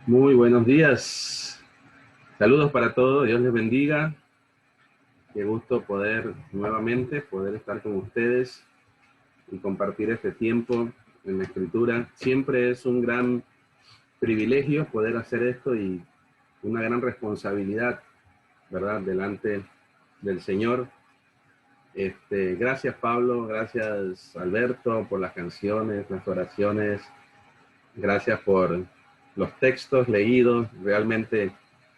Muy buenos días. Saludos para todos. Dios les bendiga. Qué gusto poder estar con ustedes y compartir este tiempo en la Escritura. Siempre es un gran privilegio poder hacer esto y una gran responsabilidad, ¿verdad? Delante del Señor. Gracias, Pablo. Gracias, Alberto, por las canciones, las oraciones. Gracias por los textos leídos. Realmente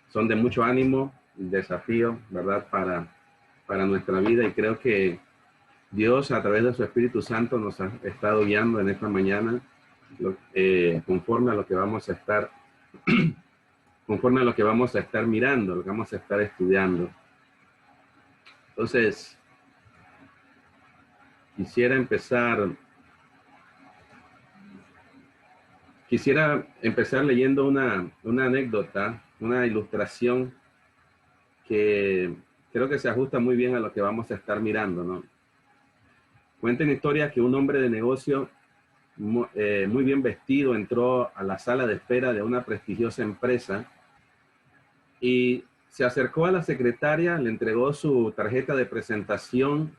son de mucho ánimo y desafío, ¿verdad? Para nuestra vida, y creo que Dios a través de su Espíritu Santo nos ha estado guiando en esta mañana conforme a lo que vamos a estar mirando, lo que vamos a estar estudiando. Entonces, quisiera empezar leyendo una anécdota, una ilustración que creo que se ajusta muy bien a lo que vamos a estar mirando, ¿no? Cuenta una historia que un hombre de negocio muy bien vestido entró a la sala de espera de una prestigiosa empresa y se acercó a la secretaria, le entregó su tarjeta de presentación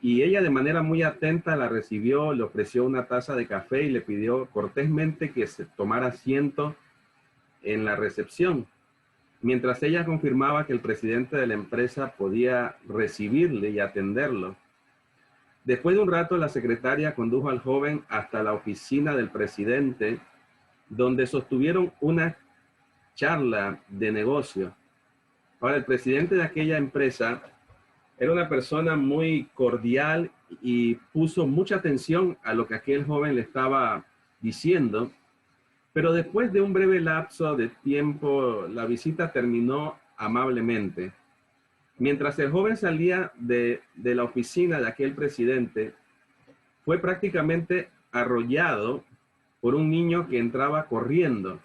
y ella, de manera muy atenta, la recibió, le ofreció una taza de café y le pidió cortésmente que se tomara asiento en la recepción, mientras ella confirmaba que el presidente de la empresa podía recibirle y atenderlo. Después de un rato, la secretaria condujo al joven hasta la oficina del presidente, donde sostuvieron una charla de negocio. Ahora, el presidente de aquella empresa era una persona muy cordial y puso mucha atención a lo que aquel joven le estaba diciendo, pero después de un breve lapso de tiempo, la visita terminó amablemente. Mientras el joven salía de la oficina de aquel presidente, fue prácticamente arrollado por un niño que entraba corriendo.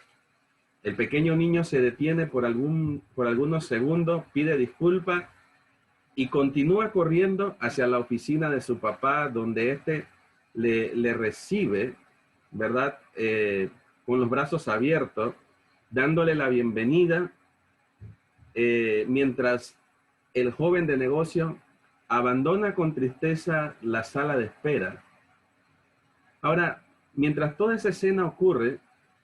El pequeño niño se detiene por algunos segundos, pide disculpas y continúa corriendo hacia la oficina de su papá, donde éste le recibe, ¿verdad? Con los brazos abiertos, dándole la bienvenida, mientras el joven de negocio abandona con tristeza la sala de espera. Ahora, mientras toda esa escena ocurre,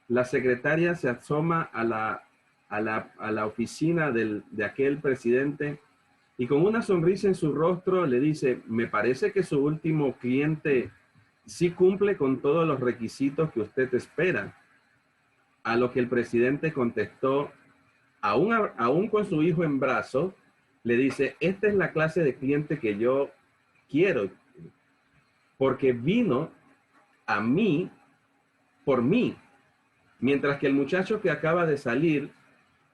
la secretaria se asoma a la oficina de aquel presidente y con una sonrisa en su rostro le dice: me parece que su último cliente sí cumple con todos los requisitos que usted espera. A lo que el presidente contestó, aún con su hijo en brazos, le dice: esta es la clase de cliente que yo quiero, porque vino a mí por mí, mientras que el muchacho que acaba de salir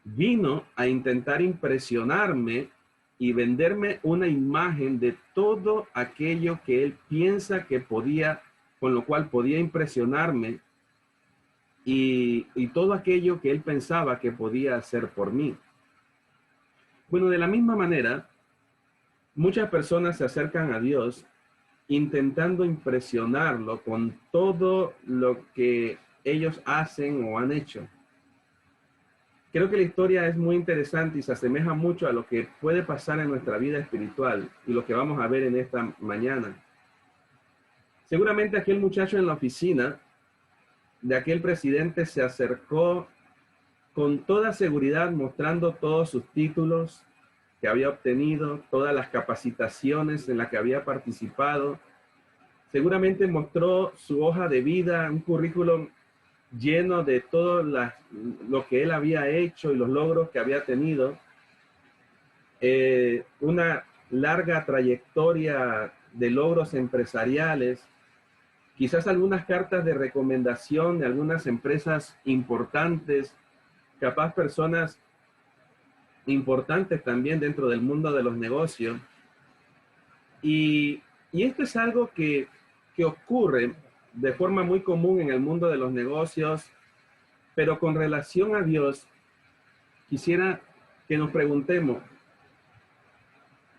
vino a intentar impresionarme y venderme una imagen de todo aquello que él piensa que podía, con lo cual podía impresionarme, y todo aquello que él pensaba que podía hacer por mí. Bueno, de la misma manera, muchas personas se acercan a Dios intentando impresionarlo con todo lo que ellos hacen o han hecho. Creo que la historia es muy interesante y se asemeja mucho a lo que puede pasar en nuestra vida espiritual y lo que vamos a ver en esta mañana. Seguramente aquel muchacho en la oficina de aquel presidente se acercó con toda seguridad, mostrando todos sus títulos que había obtenido, todas las capacitaciones en las que había participado. Seguramente mostró su hoja de vida, un currículum lleno de todo lo que él había hecho y los logros que había tenido. Una larga trayectoria de logros empresariales, quizás algunas cartas de recomendación de algunas empresas importantes, capaz personas importantes también dentro del mundo de los negocios. Y esto es algo que ocurre de forma muy común en el mundo de los negocios, pero con relación a Dios, quisiera que nos preguntemos: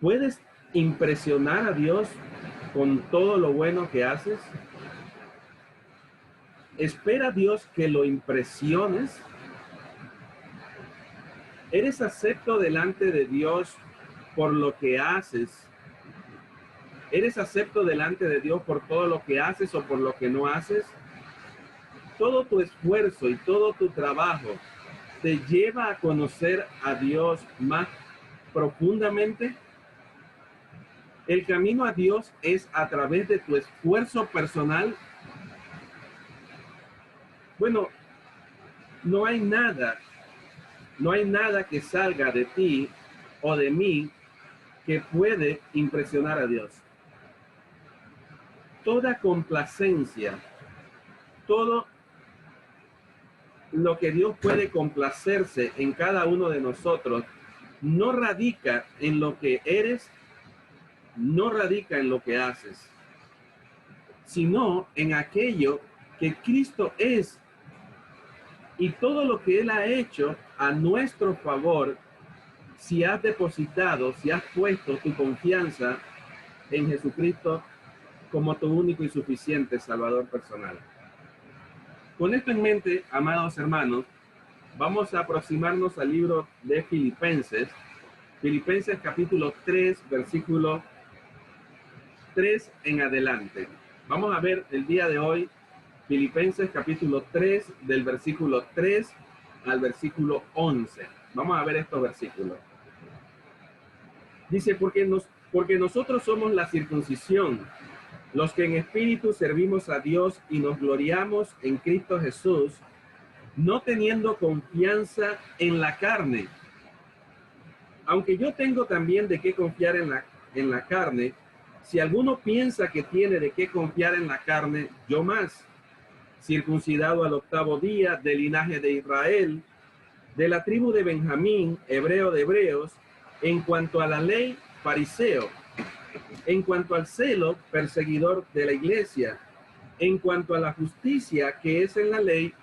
¿puedes impresionar a Dios con todo lo bueno que haces? ¿Espera Dios que lo impresiones? ¿Eres acepto delante de Dios por lo que haces? ¿Eres acepto delante de Dios por todo lo que haces o por lo que no haces? Todo tu esfuerzo y todo tu trabajo te lleva a conocer a Dios más profundamente. El camino a Dios es a través de tu esfuerzo personal. Bueno, no hay nada que salga de ti o de mí que puede impresionar a Dios. Toda complacencia, todo lo que Dios puede complacerse en cada uno de nosotros, no radica en lo que eres, no radica en lo que haces, sino en aquello que Cristo es y todo lo que Él ha hecho a nuestro favor. Si has depositado, si has puesto tu confianza en Jesucristo como tu único y suficiente Salvador personal. Con esto en mente, amados hermanos, vamos a aproximarnos al libro de Filipenses. Filipenses capítulo 3, versículo 3 en adelante. Vamos a ver el día de hoy Filipenses capítulo 3, del versículo 3 al versículo 11. Vamos a ver estos versículos. Dice, porque nosotros somos la circuncisión, los que en espíritu servimos a Dios y nos gloriamos en Cristo Jesús, no teniendo confianza en la carne. Aunque yo tengo también de qué confiar en la carne, si alguno piensa que tiene de qué confiar en la carne, yo más, circuncidado al 8º día, del linaje de Israel, de la tribu de Benjamín, hebreo de hebreos, en cuanto a la ley, fariseo, en cuanto al celo, perseguidor de la iglesia, en cuanto a la justicia que es en la ley,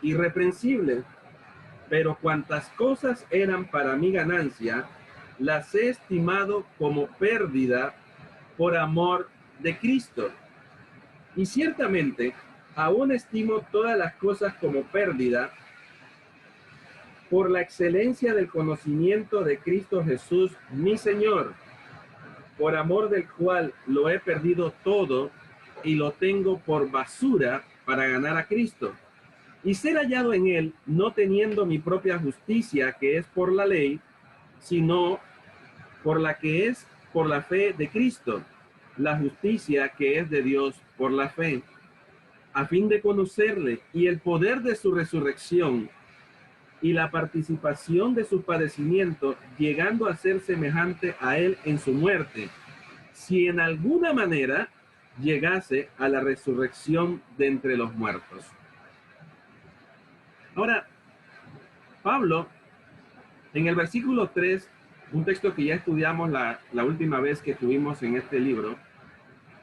irreprensible. Pero cuantas cosas eran para mi ganancia, las he estimado como pérdida por amor de Cristo. Y ciertamente, aún estimo todas las cosas como pérdida por la excelencia del conocimiento de Cristo Jesús, mi Señor, por amor del cual lo he perdido todo y lo tengo por basura para ganar a Cristo y ser hallado en él, no teniendo mi propia justicia, que es por la ley, sino por la que es por la fe de Cristo, la justicia que es de Dios por la fe, a fin de conocerle y el poder de su resurrección y la participación de su padecimiento, llegando a ser semejante a él en su muerte, si en alguna manera llegase a la resurrección de entre los muertos. Ahora, Pablo, en el versículo 3, un texto que ya estudiamos la última vez que estuvimos en este libro,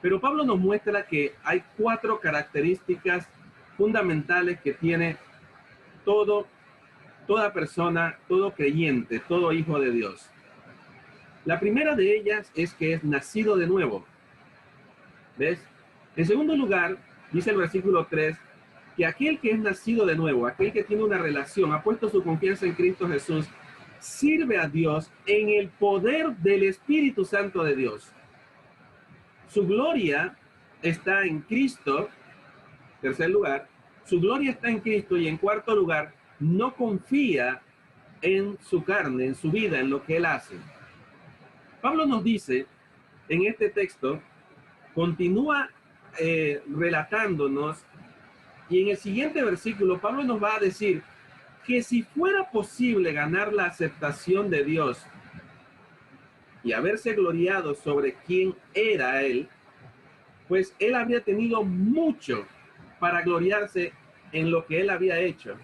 pero Pablo nos muestra que hay 4 características fundamentales que tiene toda persona, todo creyente, todo hijo de Dios. La primera de ellas es que es nacido de nuevo. ¿Ves? En segundo lugar, dice el versículo 3, que aquel que es nacido de nuevo, aquel que tiene una relación, ha puesto su confianza en Cristo Jesús, sirve a Dios en el poder del Espíritu Santo de Dios. Su gloria está en Cristo. Tercer lugar, su gloria está en Cristo. Y en cuarto lugar, no confía en su carne, en su vida, en lo que él hace. Pablo nos dice en este texto, continúa relatándonos, y en el siguiente versículo Pablo nos va a decir que si fuera posible ganar la aceptación de Dios y haberse gloriado sobre quién era él, pues él habría tenido mucho para gloriarse en lo que él había hecho.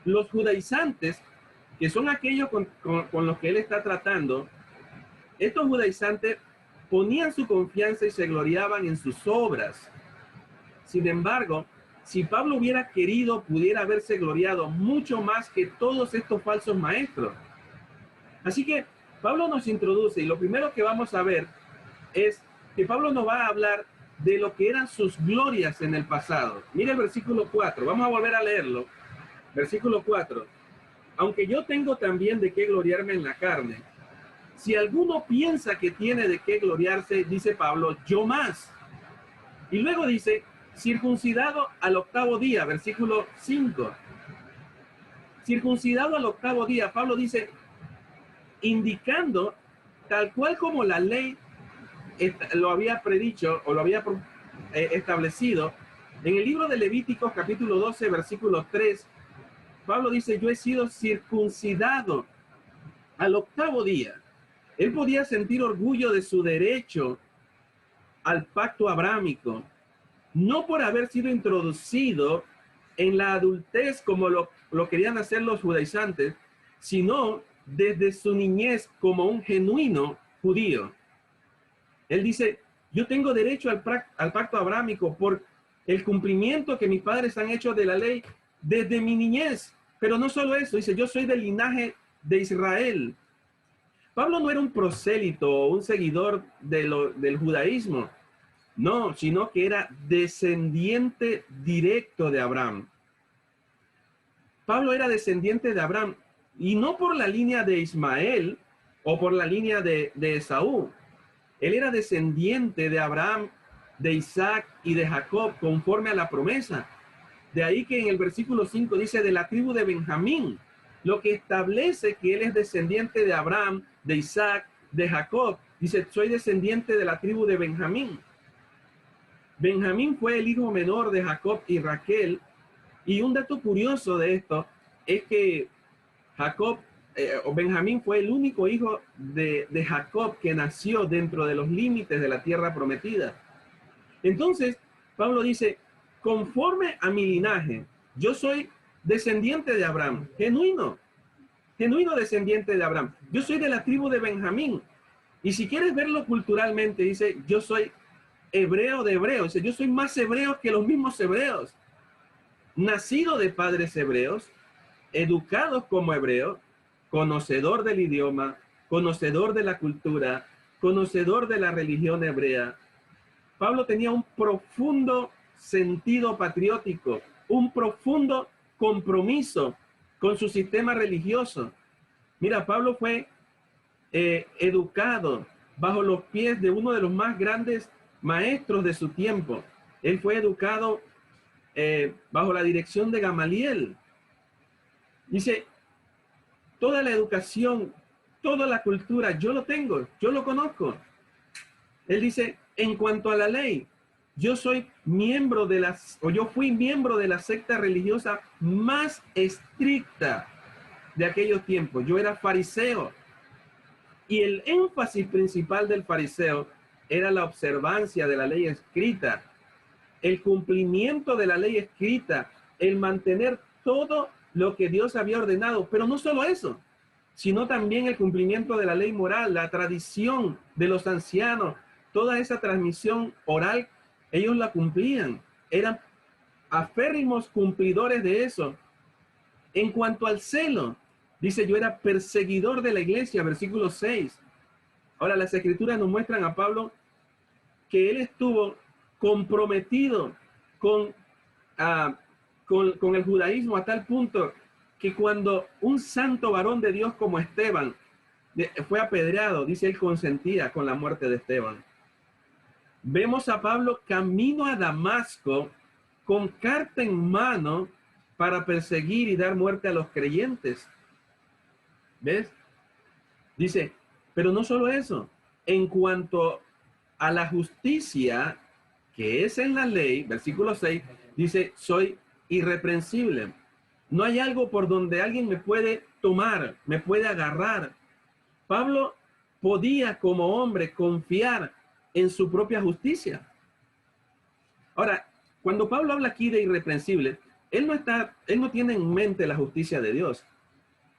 Los judaizantes, que son aquellos con los que él está tratando, estos judaizantes ponían su confianza y se gloriaban en sus obras. Sin embargo, si Pablo hubiera querido, pudiera haberse gloriado mucho más que todos estos falsos maestros. Así que Pablo nos introduce, y lo primero que vamos a ver es que Pablo nos va a hablar de lo que eran sus glorias en el pasado. Mira el versículo 4, vamos a volver a leerlo. Versículo 4. Aunque yo tengo también de qué gloriarme en la carne, si alguno piensa que tiene de qué gloriarse, dice Pablo, yo más. Y luego dice, circuncidado al octavo día, versículo 5. Circuncidado al octavo día, Pablo dice, indicando, tal cual como la ley lo había predicho o lo había establecido, en el libro de Levíticos capítulo 12, versículo 3, Pablo dice, yo he sido circuncidado al octavo día. Él podía sentir orgullo de su derecho al pacto abrámico, no por haber sido introducido en la adultez como lo querían hacer los judaizantes, sino desde su niñez como un genuino judío. Él dice, yo tengo derecho al pacto abrámico por el cumplimiento que mis padres han hecho de la ley desde mi niñez. Pero no solo eso, dice, yo soy del linaje de Israel. Pablo no era un prosélito o un seguidor del judaísmo, no, sino que era descendiente directo de Abraham. Pablo era descendiente de Abraham, y no por la línea de Ismael o por la línea de Esaú. Él era descendiente de Abraham, de Isaac y de Jacob, conforme a la promesa. De ahí que en el versículo 5 dice de la tribu de Benjamín, lo que establece que él es descendiente de Abraham, de Isaac, de Jacob. Dice, soy descendiente de la tribu de Benjamín. Benjamín fue el hijo menor de Jacob y Raquel. Y un dato curioso de esto es que Benjamín fue el único hijo de Jacob que nació dentro de los límites de la tierra prometida. Entonces, Pablo dice, conforme a mi linaje, yo soy descendiente de Abraham, genuino descendiente de Abraham. Yo soy de la tribu de Benjamín. Y si quieres verlo culturalmente, dice, yo soy hebreo de hebreos. Dice, yo soy más hebreo que los mismos hebreos. Nacido de padres hebreos, educados como hebreo, conocedor del idioma, conocedor de la cultura, conocedor de la religión hebrea. Pablo tenía un profundo sentido patriótico, un profundo compromiso con su sistema religioso. Mira, Pablo fue educado bajo los pies de uno de los más grandes maestros de su tiempo. Él fue educado bajo la dirección de Gamaliel. Dice, toda la educación, toda la cultura, yo lo tengo, yo lo conozco. Él dice, en cuanto a la ley, yo fui miembro de la secta religiosa más estricta de aquellos tiempos. Yo era fariseo. Y el énfasis principal del fariseo era la observancia de la ley escrita, el cumplimiento de la ley escrita, el mantener todo lo que Dios había ordenado. Pero no solo eso, sino también el cumplimiento de la ley moral, la tradición de los ancianos, toda esa transmisión oral, ellos la cumplían. Eran aférrimos cumplidores de eso. En cuanto al celo, dice, yo era perseguidor de la iglesia, versículo 6. Ahora, las escrituras nos muestran a Pablo que él estuvo comprometido con el judaísmo a tal punto que cuando un santo varón de Dios como Esteban fue apedreado, dice, él consentía con la muerte de Esteban. Vemos a Pablo camino a Damasco con carta en mano para perseguir y dar muerte a los creyentes. ¿Ves? Dice, pero no solo eso, en cuanto a la justicia que es en la ley, versículo 6, dice, soy irreprensible. No hay algo por donde alguien me puede tomar, me puede agarrar. Pablo podía como hombre confiar en su propia justicia. Ahora, cuando Pablo habla aquí de irreprensible, él no tiene en mente la justicia de Dios,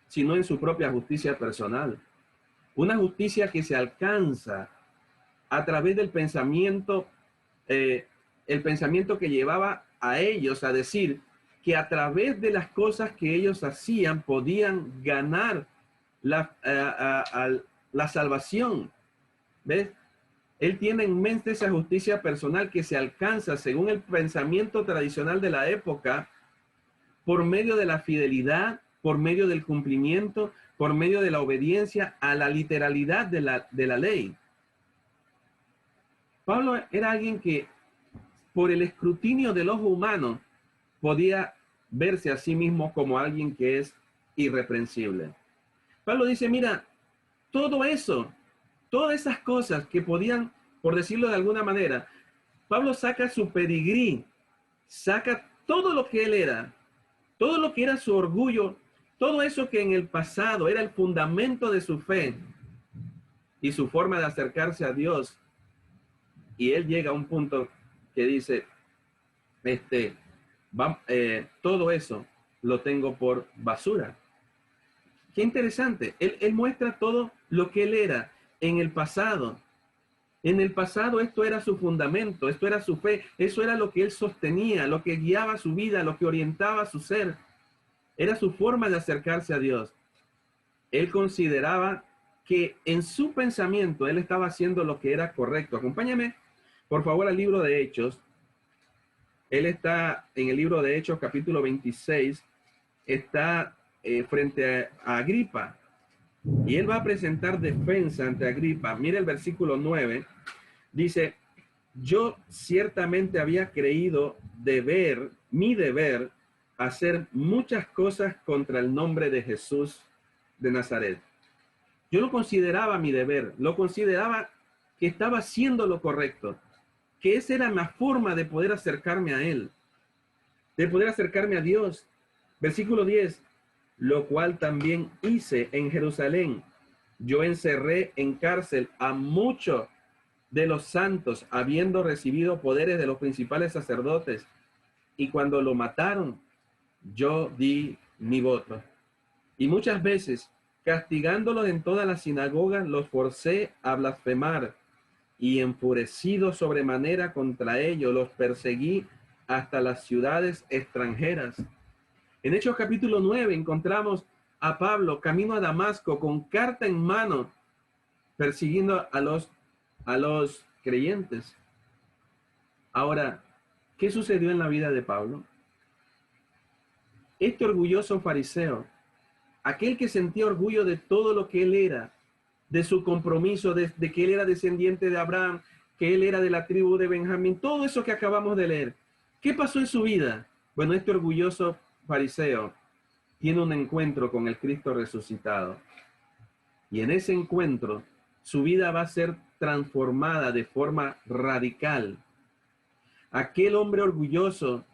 sino en su propia justicia personal. Una justicia que se alcanza a través del pensamiento, el pensamiento que llevaba a ellos a decir que a través de las cosas que ellos hacían podían ganar la salvación. ¿Ves? Él tiene en mente esa justicia personal que se alcanza, según el pensamiento tradicional de la época, por medio de la fidelidad, por medio del cumplimiento, por medio de la obediencia a la literalidad de la ley. Pablo era alguien que, por el escrutinio del ojo humano, podía verse a sí mismo como alguien que es irreprensible. Pablo dice, mira, todo eso, todas esas cosas que podían, por decirlo de alguna manera, Pablo saca su pedigrí, saca todo lo que él era, todo lo que era su orgullo, todo eso que en el pasado era el fundamento de su fe y su forma de acercarse a Dios. Y él llega a un punto que dice, todo eso lo tengo por basura. Qué interesante. Él muestra todo lo que él era en el pasado. En el pasado esto era su fundamento, esto era su fe, eso era lo que él sostenía, lo que guiaba su vida, lo que orientaba su ser. Era su forma de acercarse a Dios. Él consideraba que en su pensamiento él estaba haciendo lo que era correcto. Acompáñame, por favor, al libro de Hechos. Él está en el libro de Hechos, capítulo 26, está frente a Agripa. Y él va a presentar defensa ante Agripa. Mire el versículo 9. Dice, yo ciertamente había creído mi deber, hacer muchas cosas contra el nombre de Jesús de Nazaret. Yo lo consideraba mi deber, lo consideraba que estaba haciendo lo correcto, que esa era la forma de poder acercarme a Él, de poder acercarme a Dios. Versículo 10, lo cual también hice en Jerusalén. Yo encerré en cárcel a muchos de los santos, habiendo recibido poderes de los principales sacerdotes, y cuando lo mataron, yo di mi voto. Y muchas veces, castigándolos en todas las sinagogas, los forcé a blasfemar, y enfurecido sobremanera contra ellos, los perseguí hasta las ciudades extranjeras. En Hechos capítulo 9 encontramos a Pablo camino a Damasco con carta en mano, persiguiendo a los creyentes. Ahora, ¿qué sucedió en la vida de Pablo? Este orgulloso fariseo, aquel que sentía orgullo de todo lo que él era, de su compromiso, de que él era descendiente de Abraham, que él era de la tribu de Benjamín, todo eso que acabamos de leer. ¿Qué pasó en su vida? Bueno, este orgulloso fariseo tiene un encuentro con el Cristo resucitado. Y en ese encuentro, su vida va a ser transformada de forma radical. Aquel hombre orgulloso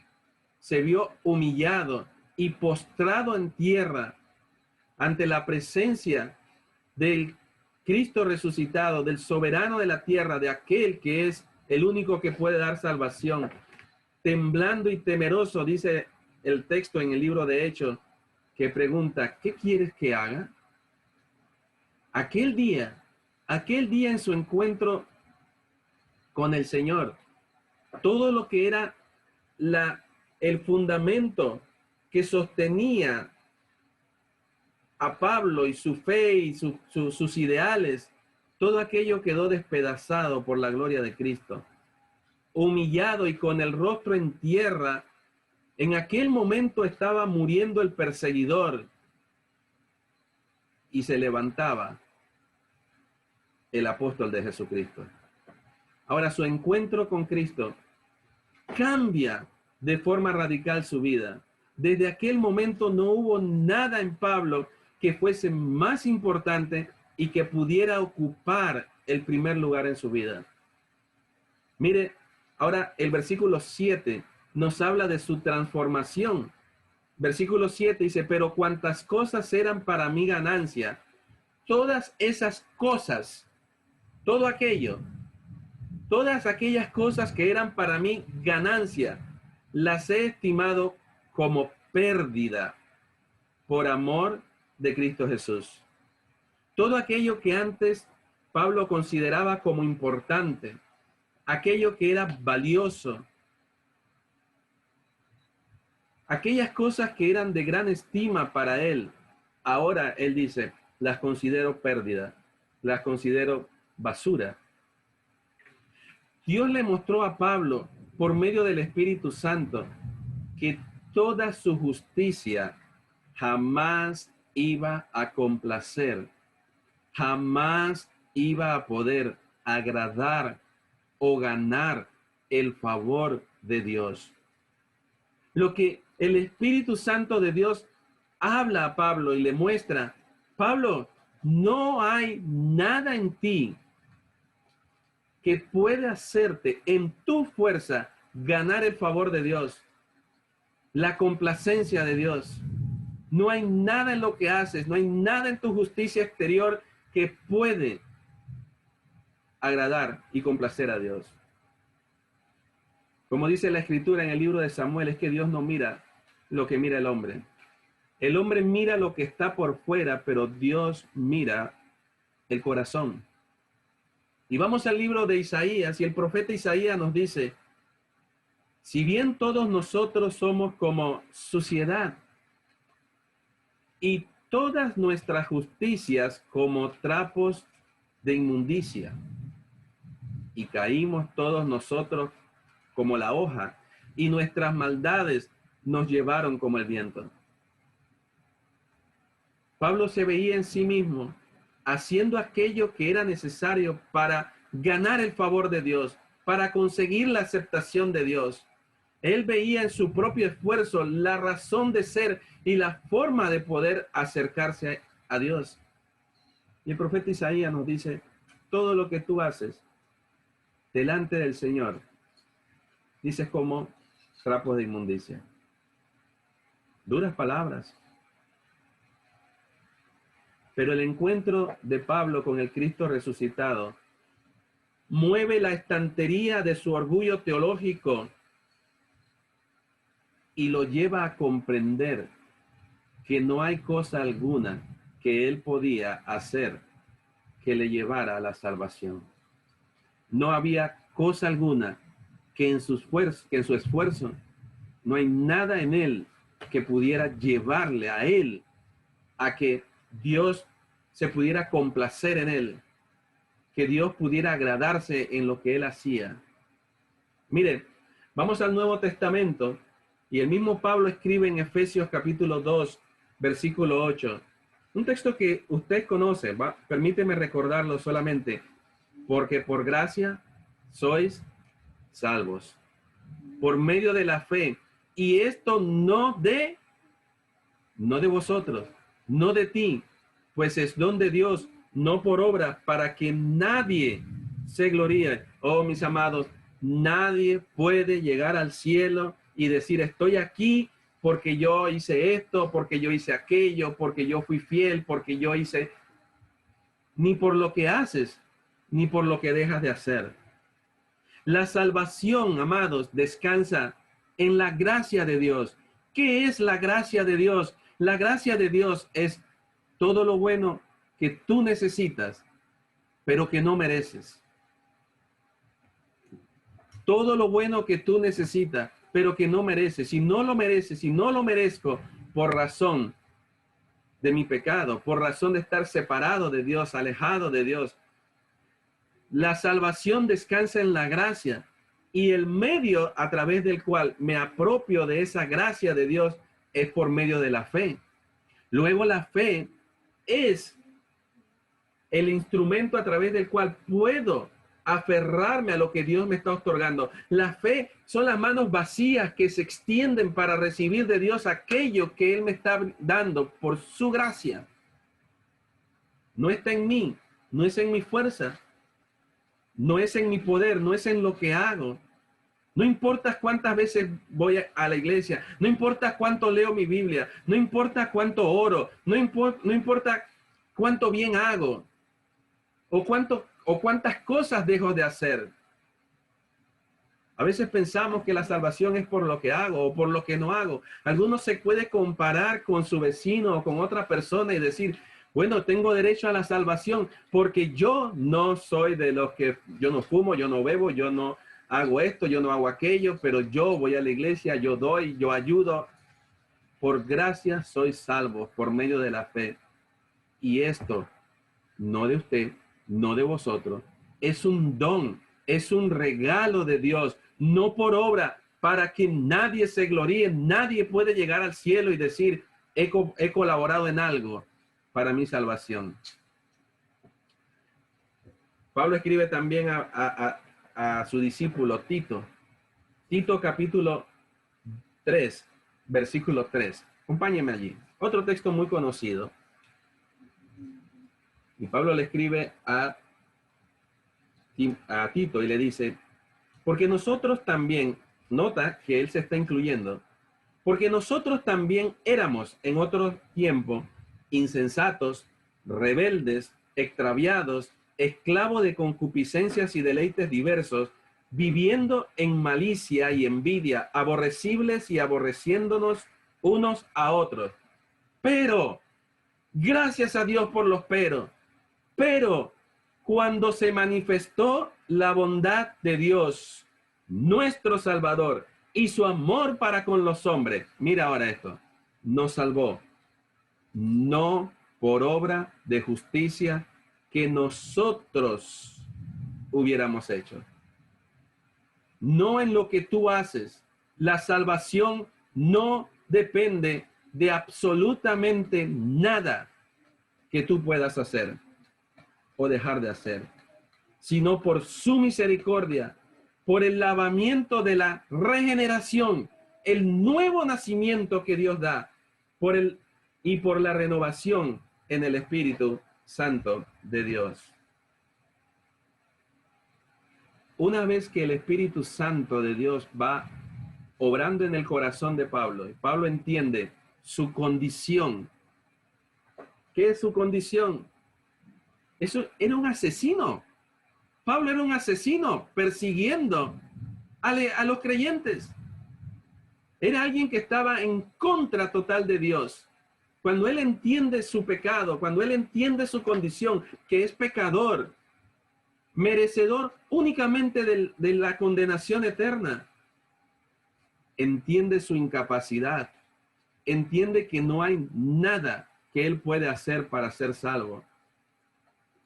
se vio humillado y postrado en tierra ante la presencia del Cristo resucitado, del soberano de la tierra, de aquel que es el único que puede dar salvación. Temblando y temeroso, dice el texto en el libro de Hechos, que pregunta, ¿qué quieres que haga? Aquel día en su encuentro con el Señor, todo lo que era el fundamento que sostenía a Pablo y su fe y sus ideales, todo aquello quedó despedazado por la gloria de Cristo. Humillado y con el rostro en tierra, en aquel momento estaba muriendo el perseguidor y se levantaba el apóstol de Jesucristo. Ahora, su encuentro con Cristo cambia de forma radical su vida. Desde aquel momento no hubo nada en Pablo que fuese más importante y que pudiera ocupar el primer lugar en su vida. Mire, ahora el versículo 7 nos habla de su transformación. Versículo 7 dice, pero cuantas cosas eran para mí ganancia, todas esas cosas, todo aquello, todas aquellas cosas que eran para mí ganancia, las he estimado como pérdida por amor de Cristo Jesús. Todo aquello que antes Pablo consideraba como importante, aquello que era valioso, aquellas cosas que eran de gran estima para él, ahora él dice, las considero pérdida, las considero basura. Dios le mostró a Pablo por medio del Espíritu Santo que toda su justicia jamás iba a complacer, jamás iba a poder agradar o ganar el favor de Dios. Lo que el Espíritu Santo de Dios habla a Pablo y le muestra: Pablo, no hay nada en ti que pueda hacerte en tu fuerza ganar el favor de Dios, la complacencia de Dios. No hay nada en lo que haces, no hay nada en tu justicia exterior que puede agradar y complacer a Dios. Como dice la Escritura en el libro de Samuel, es que Dios no mira lo que mira el hombre. El hombre mira lo que está por fuera, pero Dios mira el corazón. Y vamos al libro de Isaías, y el profeta Isaías nos dice: si bien todos nosotros somos como suciedad, y todas nuestras justicias como trapos de inmundicia, y caímos todos nosotros como la hoja, y nuestras maldades nos llevaron como el viento. Pablo se veía en sí mismo haciendo aquello que era necesario para ganar el favor de Dios, para conseguir la aceptación de Dios. Él veía en su propio esfuerzo la razón de ser y la forma de poder acercarse a Dios. Y el profeta Isaías nos dice: todo lo que tú haces delante del Señor, dices, como trapos de inmundicia. Duras palabras. Pero el encuentro de Pablo con el Cristo resucitado mueve la estantería de su orgullo teológico y lo lleva a comprender que no hay cosa alguna que él podía hacer que le llevara a la salvación. No había cosa alguna que en su esfuerzo, no hay nada en él que pudiera llevarle a él a que Dios se pudiera complacer en él, que Dios pudiera agradarse en lo que él hacía. Mire, vamos al Nuevo Testamento, y el mismo Pablo escribe en Efesios capítulo 2, versículo 8, un texto que usted conoce, permíteme recordarlo solamente: porque por gracia sois salvos, por medio de la fe, y esto no de vosotros, no de ti, pues es don de Dios, no por obra, para que nadie se gloríe. Oh, mis amados, nadie puede llegar al cielo y decir: estoy aquí porque yo hice esto, porque yo hice aquello, porque yo fui fiel, porque yo hice... Ni por lo que haces, ni por lo que dejas de hacer. La salvación, amados, descansa en la gracia de Dios. ¿Qué es la gracia de Dios? La gracia de Dios es todo lo bueno que tú necesitas, pero que no mereces. Todo lo bueno que tú necesitas, pero que no mereces. Si no lo mereces, si no lo merezco por razón de mi pecado, por razón de estar separado de Dios, alejado de Dios. La salvación descansa en la gracia, y el medio a través del cual me apropio de esa gracia de Dios es por medio de la fe. Luego la fe es el instrumento a través del cual puedo aferrarme a lo que Dios me está otorgando. La fe son las manos vacías que se extienden para recibir de Dios aquello que Él me está dando por su gracia. No está en mí, no es en mi fuerza, no es en mi poder, no es en lo que hago. No importa cuántas veces voy a la iglesia, no importa cuánto leo mi Biblia, no importa cuánto oro, no importa cuánto bien hago, o cuántas cosas dejo de hacer. A veces pensamos que la salvación es por lo que hago o por lo que no hago. Algunos se puede comparar con su vecino o con otra persona y decir: bueno, tengo derecho a la salvación porque yo no soy de los que, yo no fumo, yo no bebo, yo no hago esto, yo no hago aquello, pero yo voy a la iglesia, yo doy, yo ayudo. Por gracia soy salvo por medio de la fe. Y esto, no de usted, no de vosotros, es un don Es un regalo de Dios, no por obra, para que nadie se gloríe. Nadie puede llegar al cielo y decir, he colaborado en algo para mi salvación. Pablo escribe también a su discípulo Tito. Tito capítulo 3, versículo 3. Acompáñenme allí. Otro texto muy conocido. Y Pablo le escribe a Tito y le dice, porque nosotros también, nota que él se está incluyendo, porque nosotros también éramos en otro tiempo insensatos, rebeldes, extraviados, esclavos de concupiscencias y deleites diversos, viviendo en malicia y envidia, aborrecibles y aborreciéndonos unos a otros. Pero, gracias a Dios por los pero cuando se manifestó la bondad de Dios, nuestro Salvador, y su amor para con los hombres, mira ahora esto, nos salvó, no por obra de justicia que nosotros hubiéramos hecho. No en lo que tú haces. La salvación no depende de absolutamente nada que tú puedas hacer o dejar de hacer, sino por su misericordia, por el lavamiento de la regeneración, el nuevo nacimiento que Dios da, y por la renovación en el Espíritu Santo de Dios. Una vez que el Espíritu Santo de Dios va obrando en el corazón de Pablo, y Pablo entiende su condición. ¿Qué es su condición? Eso era un asesino. Pablo era un asesino persiguiendo a los creyentes. Era alguien que estaba en contra total de Dios. Cuando él entiende su pecado, cuando él entiende su condición, que es pecador, merecedor únicamente de la condenación eterna, entiende su incapacidad, entiende que no hay nada que él puede hacer para ser salvo,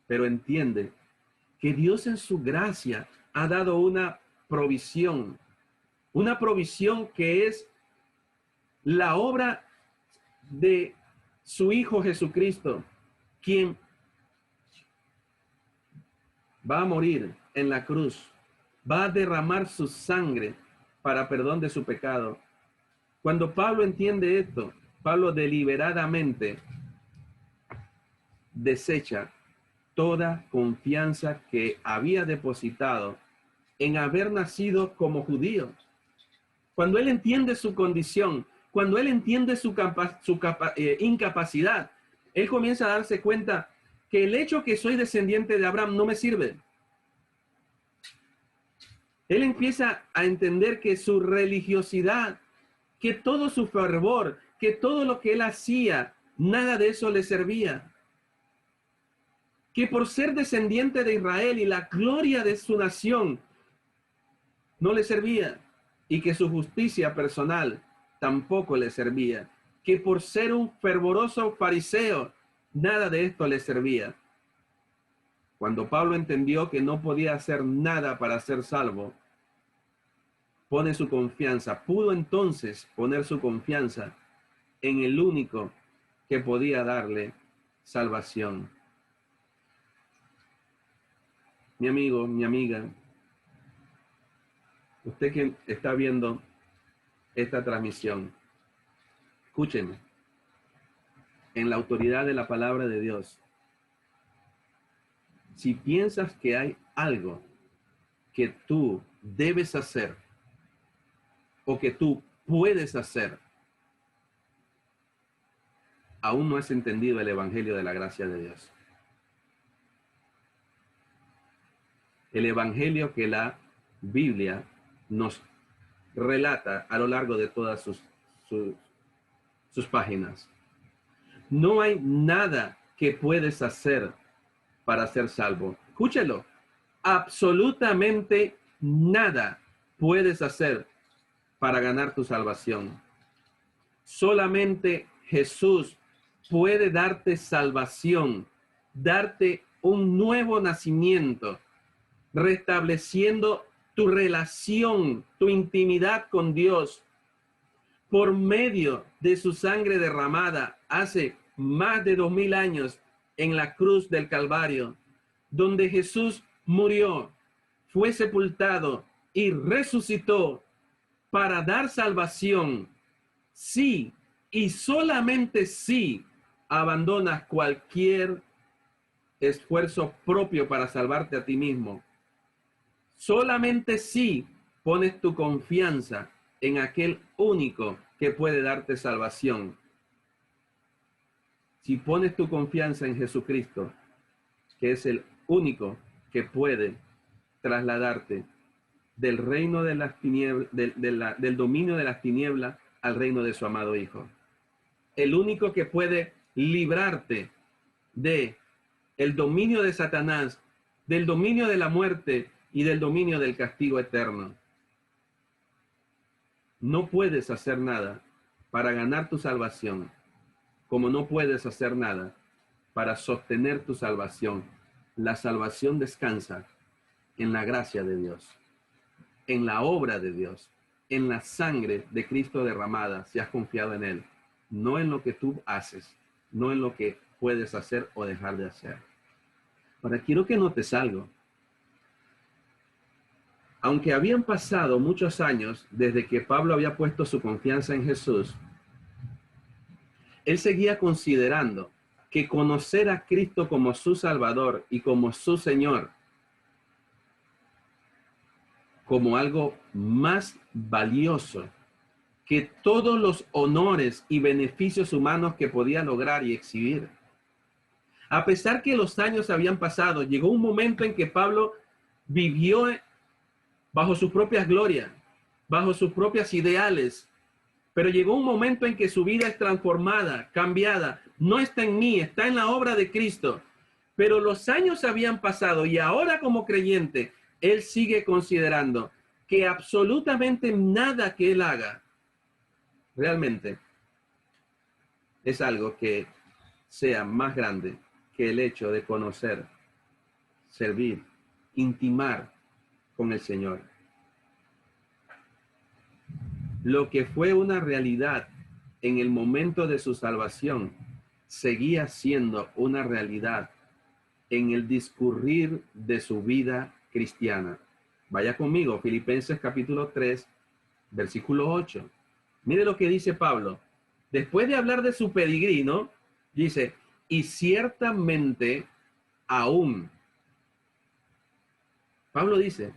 pero entiende que Dios en su gracia ha dado una provisión que es la obra de su Hijo Jesucristo, quien va a morir en la cruz, va a derramar su sangre para perdón de su pecado. Cuando Pablo entiende esto, Pablo deliberadamente desecha toda confianza que había depositado en haber nacido como judío. Cuando él entiende su condición, cuando él entiende su incapacidad, él comienza a darse cuenta que el hecho que soy descendiente de Abraham no me sirve. Él empieza a entender que su religiosidad, que todo su fervor, que todo lo que él hacía, nada de eso le servía. Que por ser descendiente de Israel y la gloria de su nación no le servía, y que su justicia personal tampoco le servía, que por ser un fervoroso fariseo nada de esto le servía. Cuando Pablo entendió que no podía hacer nada para ser salvo, pudo entonces poner su confianza en el único que podía darle salvación. Mi amigo, mi amiga, usted que está viendo esta transmisión, escúcheme, en la autoridad de la palabra de Dios, si piensas que hay algo que tú debes hacer o que tú puedes hacer, aún no has entendido el evangelio de la gracia de Dios. El evangelio que la Biblia nos relata a lo largo de todas sus páginas. No hay nada que puedes hacer para ser salvo. Escúchelo. Absolutamente nada puedes hacer para ganar tu salvación. Solamente Jesús puede darte salvación, darte un nuevo nacimiento. restableciendo tu relación, tu intimidad con Dios por medio de su sangre derramada hace más de 2000 años en la cruz del Calvario, donde Jesús murió, fue sepultado y resucitó para dar salvación. Sí, y solamente si abandonas cualquier esfuerzo propio para salvarte a ti mismo. Solamente si pones tu confianza en aquel único que puede darte salvación. Si pones tu confianza en Jesucristo, que es el único que puede trasladarte del reino de las tinieblas, del dominio de las tinieblas al reino de su amado Hijo. El único que puede librarte de el dominio de Satanás, del dominio de la muerte y del dominio del castigo eterno. No puedes hacer nada para ganar tu salvación, como no puedes hacer nada para sostener tu salvación. La salvación descansa en la gracia de Dios, en la obra de Dios, en la sangre de Cristo derramada, si has confiado en Él, no en lo que tú haces, no en lo que puedes hacer o dejar de hacer. Ahora, quiero que notes algo. Aunque habían pasado muchos años desde que Pablo había puesto su confianza en Jesús, él seguía considerando que conocer a Cristo como su Salvador y como su Señor, como algo más valioso que todos los honores y beneficios humanos que podía lograr y exhibir. A pesar que los años habían pasado, llegó un momento en que Pablo vivió bajo sus propias glorias, bajo sus propios ideales, pero llegó un momento en que su vida es transformada, cambiada. No está en mí, está en la obra de Cristo. Pero los años habían pasado y ahora como creyente, él sigue considerando que absolutamente nada que él haga realmente es algo que sea más grande que el hecho de conocer, servir, intimar con el Señor. Lo que fue una realidad en el momento de su salvación seguía siendo una realidad en el discurrir de su vida cristiana. Vaya conmigo, Filipenses capítulo 3, versículo 8. Mire lo que dice Pablo. Después de hablar de su peregrino, dice, y ciertamente aún. Pablo dice,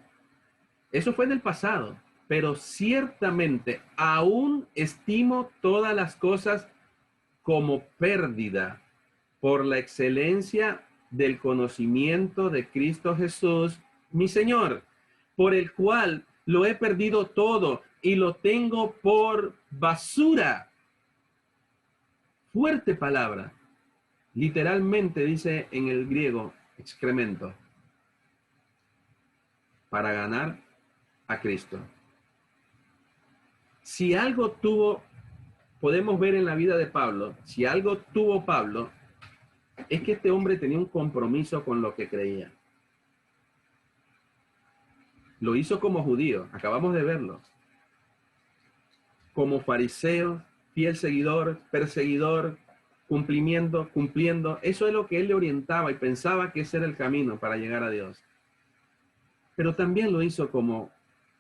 eso fue en el pasado, pero ciertamente aún estimo todas las cosas como pérdida por la excelencia del conocimiento de Cristo Jesús, mi Señor, por el cual lo he perdido todo y lo tengo por basura. Fuerte palabra. Literalmente dice en el griego, excremento, para ganar a Cristo. Si algo podemos ver en la vida de Pablo, si algo tuvo Pablo, es que este hombre tenía un compromiso con lo que creía. Lo hizo como judío, acabamos de verlo. Como fariseo, fiel seguidor, perseguidor, cumpliendo. Eso es lo que él le orientaba y pensaba que ese era el camino para llegar a Dios. Pero también lo hizo como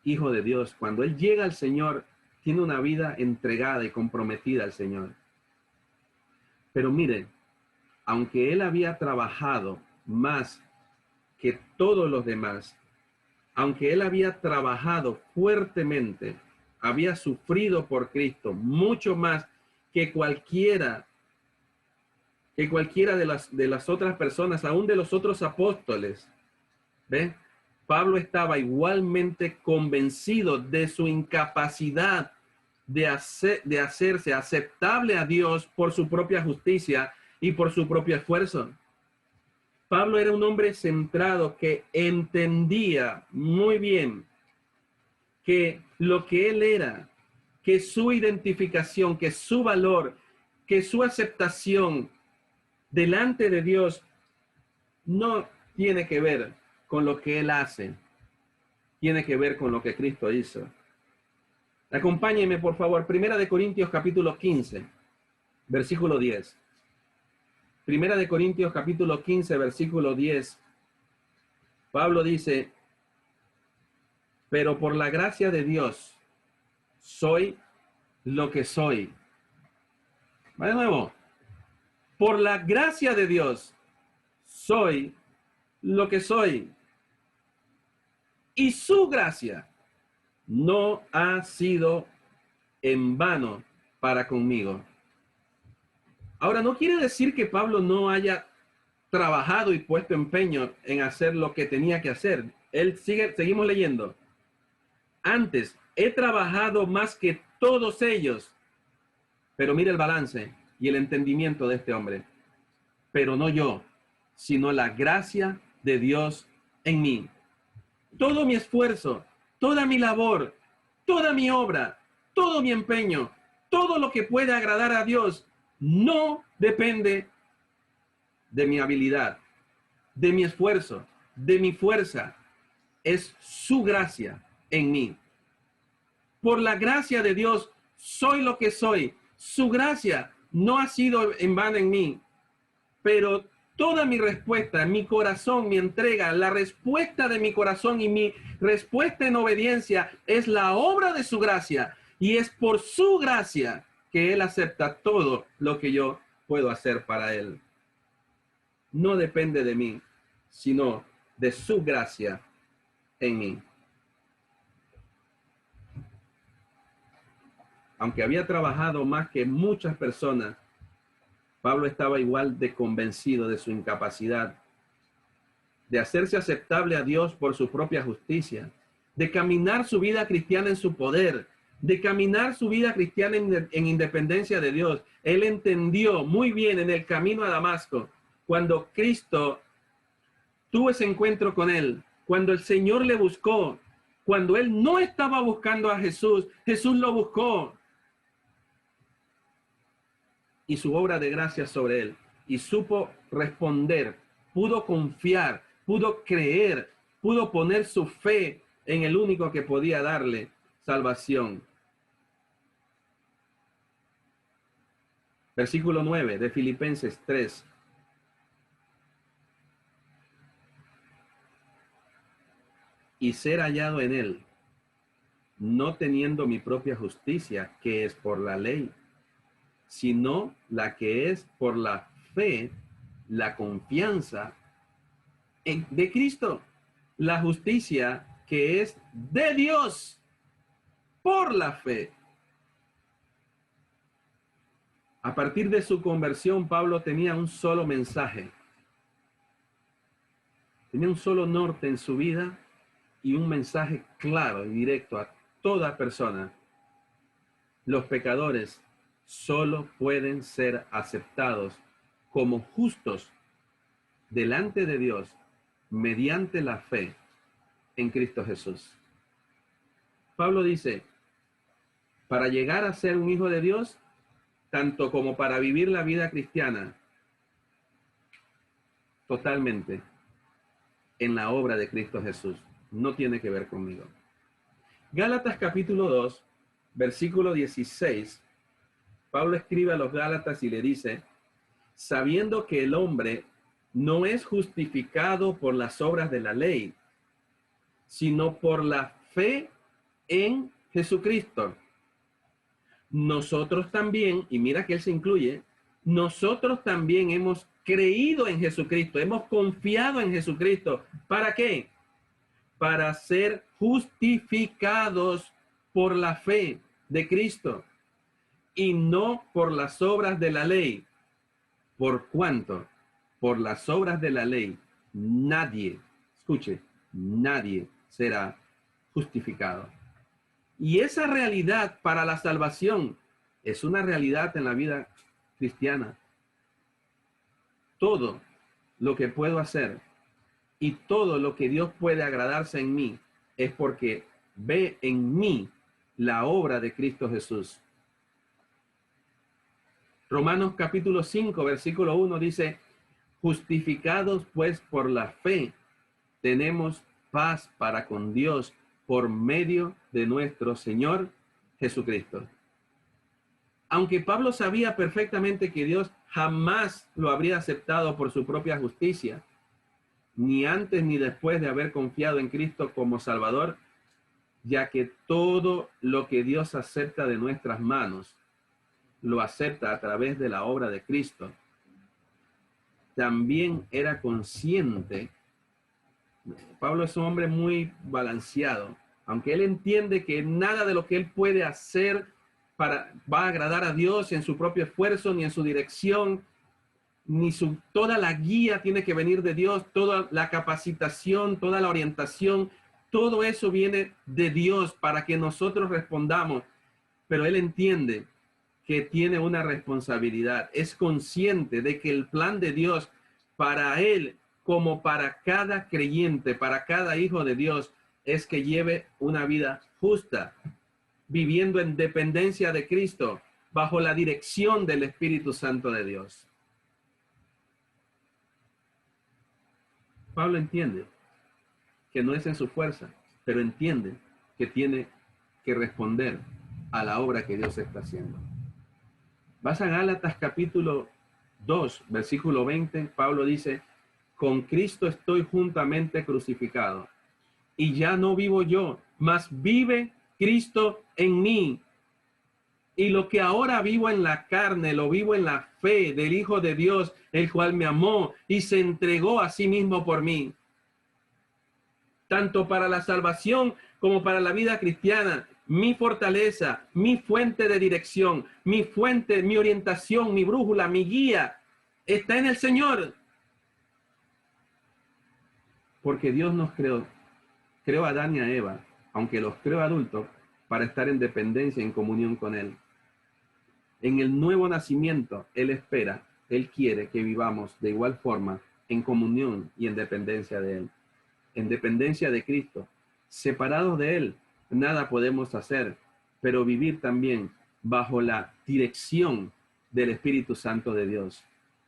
hijo de Dios. Cuando él llega al Señor, tiene una vida entregada y comprometida al Señor. Pero mire, aunque él había trabajado más que todos los demás, aunque él había trabajado fuertemente, había sufrido por Cristo mucho más que cualquiera de las otras personas, aún de los otros apóstoles. ¿Ven? Pablo estaba igualmente convencido de su incapacidad de hacerse aceptable a Dios por su propia justicia y por su propio esfuerzo. Pablo era un hombre centrado que entendía muy bien que lo que él era, que su identificación, que su valor, que su aceptación delante de Dios no tiene que ver con lo que Él hace, tiene que ver con lo que Cristo hizo. Acompáñenme, por favor, 1 Corintios capítulo 15, versículo 10. 1 Corintios capítulo 15, versículo 10. Pablo dice, pero por la gracia de Dios soy lo que soy. Va de nuevo. Por la gracia de Dios soy lo que soy. Y su gracia no ha sido en vano para conmigo. Ahora, no quiere decir que Pablo no haya trabajado y puesto empeño en hacer lo que tenía que hacer. Seguimos leyendo. Antes, he trabajado más que todos ellos. Pero mira el balance y el entendimiento de este hombre. Pero no yo, sino la gracia de Dios en mí. Todo mi esfuerzo, toda mi labor, toda mi obra, todo mi empeño, todo lo que puede agradar a Dios, no depende de mi habilidad, de mi esfuerzo, de mi fuerza. Es su gracia en mí. Por la gracia de Dios soy lo que soy. Su gracia no ha sido en vano en mí, pero toda mi respuesta, mi corazón, mi entrega, la respuesta de mi corazón y mi respuesta en obediencia es la obra de su gracia. Y es por su gracia que Él acepta todo lo que yo puedo hacer para Él. No depende de mí, sino de su gracia en mí. Aunque había trabajado más que muchas personas, Pablo estaba igual de convencido de su incapacidad de hacerse aceptable a Dios por su propia justicia, de caminar su vida cristiana en su poder, de caminar su vida cristiana en independencia de Dios. Él entendió muy bien en el camino a Damasco, cuando Cristo tuvo ese encuentro con él, cuando el Señor le buscó, cuando él no estaba buscando a Jesús, Jesús lo buscó. Y su obra de gracia sobre él, y supo responder, pudo confiar, pudo creer, pudo poner su fe en el único que podía darle salvación. Versículo 9 de Filipenses 3. Y ser hallado en él, no teniendo mi propia justicia, que es por la ley, sino la que es por la fe, la confianza de Cristo, la justicia que es de Dios por la fe. A partir de su conversión, Pablo tenía un solo mensaje, tenía un solo norte en su vida y un mensaje claro y directo a toda persona. Los pecadores solo pueden ser aceptados como justos delante de Dios mediante la fe en Cristo Jesús. Pablo dice, para llegar a ser un hijo de Dios, tanto como para vivir la vida cristiana, totalmente en la obra de Cristo Jesús. No tiene que ver conmigo. Gálatas capítulo 2, versículo 16, Pablo escribe a los Gálatas y le dice, sabiendo que el hombre no es justificado por las obras de la ley, sino por la fe en Jesucristo. Nosotros también, y mira que él se incluye, nosotros también hemos creído en Jesucristo, hemos confiado en Jesucristo. ¿Para qué? Para ser justificados por la fe de Cristo y no por las obras de la ley. ¿Por cuánto? Por las obras de la ley, nadie, escuche, nadie será justificado. Y esa realidad para la salvación es una realidad en la vida cristiana. Todo lo que puedo hacer y todo lo que Dios puede agradarse en mí es porque ve en mí la obra de Cristo Jesús. Romanos capítulo 5, versículo 1 dice, justificados pues por la fe, tenemos paz para con Dios por medio de nuestro Señor Jesucristo. Aunque Pablo sabía perfectamente que Dios jamás lo habría aceptado por su propia justicia, ni antes ni después de haber confiado en Cristo como Salvador, ya que todo lo que Dios acepta de nuestras manos, lo acepta a través de la obra de Cristo. También era consciente, Pablo es un hombre muy balanceado, aunque él entiende que nada de lo que él puede hacer va a agradar a Dios en su propio esfuerzo, ni en su dirección, ni toda la guía tiene que venir de Dios, toda la capacitación, toda la orientación, todo eso viene de Dios para que nosotros respondamos. Pero él entiende que tiene una responsabilidad, es consciente de que el plan de Dios para él, como para cada creyente, para cada hijo de Dios, es que lleve una vida justa, viviendo en dependencia de Cristo, bajo la dirección del Espíritu Santo de Dios. Pablo entiende que no es en su fuerza, pero entiende que tiene que responder a la obra que Dios está haciendo. Vas a Gálatas capítulo 2, versículo 20, Pablo dice, con Cristo estoy juntamente crucificado, y ya no vivo yo, mas vive Cristo en mí. Y lo que ahora vivo en la carne, lo vivo en la fe del Hijo de Dios, el cual me amó y se entregó a sí mismo por mí. Tanto para la salvación como para la vida cristiana, mi fortaleza, mi fuente de dirección, mi fuente, mi orientación, mi brújula, mi guía, está en el Señor. Porque Dios nos creó a Adán y a Eva, aunque los creó adultos, para estar en dependencia, en comunión con Él. En el nuevo nacimiento, Él espera, Él quiere que vivamos de igual forma en comunión y en dependencia de Él. En dependencia de Cristo. Separados de Él, nada podemos hacer, pero vivir también bajo la dirección del Espíritu Santo de Dios.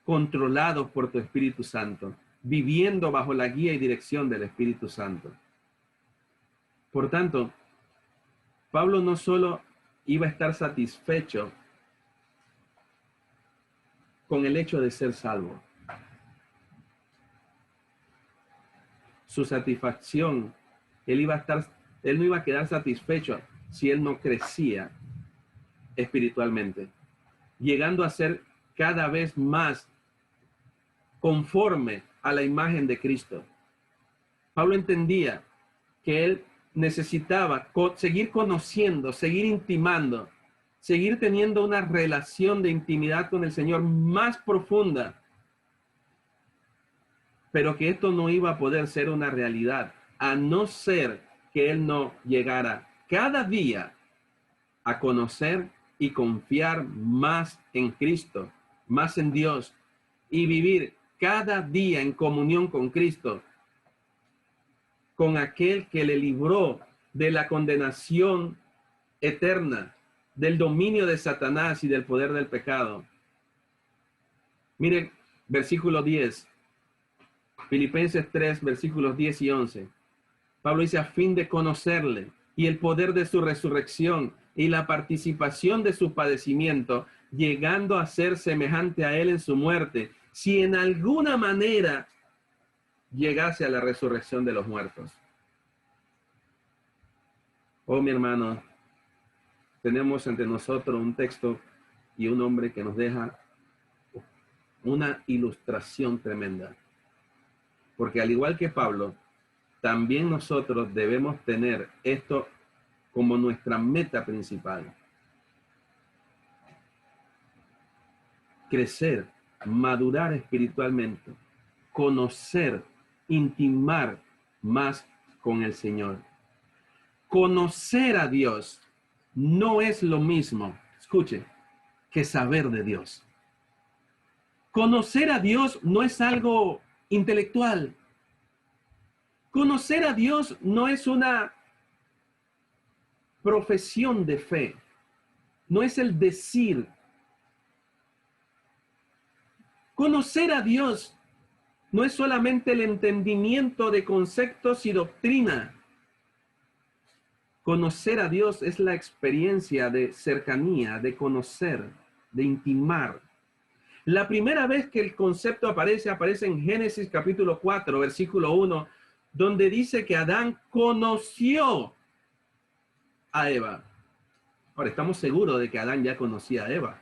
Controlados por tu Espíritu Santo. Viviendo bajo la guía y dirección del Espíritu Santo. Por tanto, Pablo no solo iba a estar satisfecho con el hecho de ser salvo. Su satisfacción, él no iba a quedar satisfecho si él no crecía espiritualmente, llegando a ser cada vez más conforme a la imagen de Cristo. Pablo entendía que él necesitaba seguir conociendo, seguir intimando, seguir teniendo una relación de intimidad con el Señor más profunda, pero que esto no iba a poder ser una realidad, a no ser que él no llegara cada día a conocer y confiar más en Cristo, más en Dios, y vivir cada día en comunión con Cristo, con aquel que le libró de la condenación eterna, del dominio de Satanás y del poder del pecado. Miren, versículo 10, Filipenses 3, versículos 10 y 11. Pablo dice, a fin de conocerle y el poder de su resurrección y la participación de su padecimiento, llegando a ser semejante a él en su muerte, si en alguna manera llegase a la resurrección de los muertos. Oh, mi hermano, tenemos ante nosotros un texto y un hombre que nos deja una ilustración tremenda. Porque al igual que Pablo, también nosotros debemos tener esto como nuestra meta principal. Crecer, madurar espiritualmente, conocer, intimar más con el Señor. Conocer a Dios no es lo mismo, escuche, que saber de Dios. Conocer a Dios no es algo intelectual. Conocer a Dios no es una profesión de fe, no es el decir. Conocer a Dios no es solamente el entendimiento de conceptos y doctrina. Conocer a Dios es la experiencia de cercanía, de conocer, de intimar. La primera vez que el concepto aparece en Génesis capítulo 4, versículo 1, donde dice que Adán conoció a Eva. Ahora, estamos seguros de que Adán ya conocía a Eva.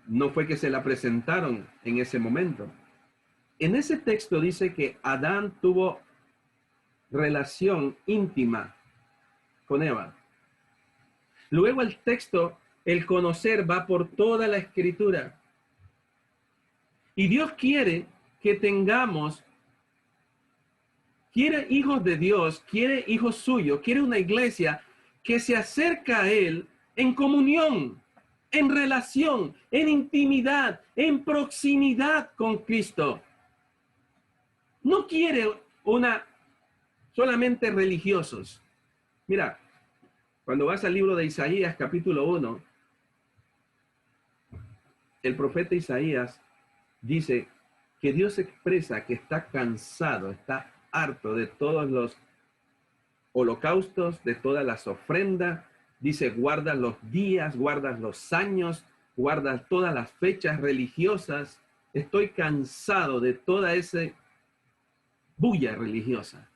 No fue que se la presentaron en ese momento. En ese texto dice que Adán tuvo relación íntima con Eva. Luego el texto, el conocer, va por toda la escritura. Y Dios quiere que tengamos, quiere hijos de Dios, quiere hijos suyos, quiere una iglesia que se acerca a Él en comunión, en relación, en intimidad, en proximidad con Cristo. No quiere solamente religiosos. Mira, cuando vas al libro de Isaías, capítulo 1, el profeta Isaías dice que Dios expresa que está cansado, está harto de todos los holocaustos, de todas las ofrendas. Dice, guarda los días, guarda los años, guarda todas las fechas religiosas. Estoy cansado de toda esa bulla religiosa.